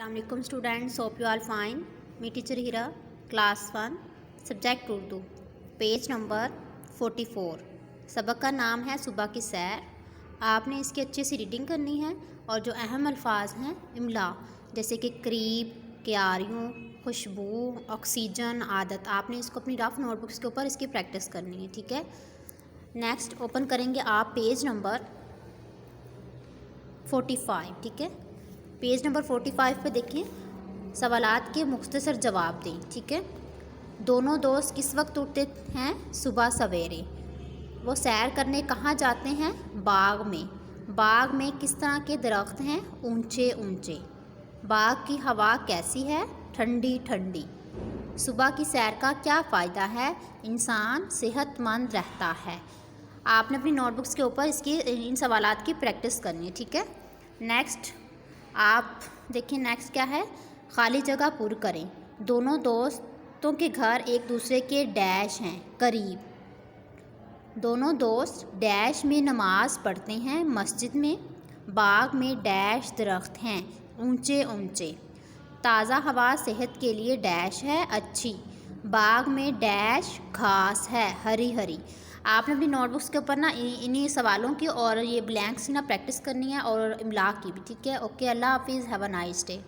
अस्सलाम वालेकुम students, hope you are fine. Me teacher Heera, class 1, subject Urdu, page number 44। सबक का नाम है सुबह की सैर। आपने इसकी अच्छे से रीडिंग करनी है और जो अहम अल्फाज हैं इमला, जैसे कि करीब, क्यारियों, खुशबू, ऑक्सीजन, आदत, आपने इसको अपनी रफ नोटबुक्स के ऊपर इसकी प्रैक्टिस करनी है, ठीक है। नेक्स्ट ओपन करेंगे आप पेज नंबर 45, ठीक है। पेज नंबर 45 पे देखिए, सवालात के मुख्तसर जवाब दें, ठीक है। दोनों दोस्त किस वक्त उठते हैं? सुबह सवेरे। वो सैर करने कहाँ जाते हैं? बाग में। बाग में किस तरह के दरख्त हैं? ऊंचे ऊंचे। बाग की हवा कैसी है? ठंडी ठंडी। सुबह की सैर का क्या फ़ायदा है? इंसान सेहतमंद रहता है। आपने अपनी नोटबुक्स के ऊपर इसकी इन सवालात की प्रैक्टिस करनी है, ठीक है। नेक्स्ट आप देखिए, नेक्स्ट क्या है? खाली जगह पुर करें। दोनों दोस्तों के घर एक दूसरे के डैश हैं, करीब। दोनों दोस्त डैश में नमाज पढ़ते हैं, मस्जिद में। बाग में डैश दरख्त हैं, ऊंचे ऊंचे। ताज़ा हवा सेहत के लिए डैश है, अच्छी। बाग में डैश घास है, हरी हरी। आपने अपनी नोटबुक्स के ऊपर ना इन्हीं सवालों की और ये ब्लैंक्स ना प्रैक्टिस करनी है और इमला की भी, ठीक है। ओके, अल्लाह हाफिज़, हैव अ नाइस डे।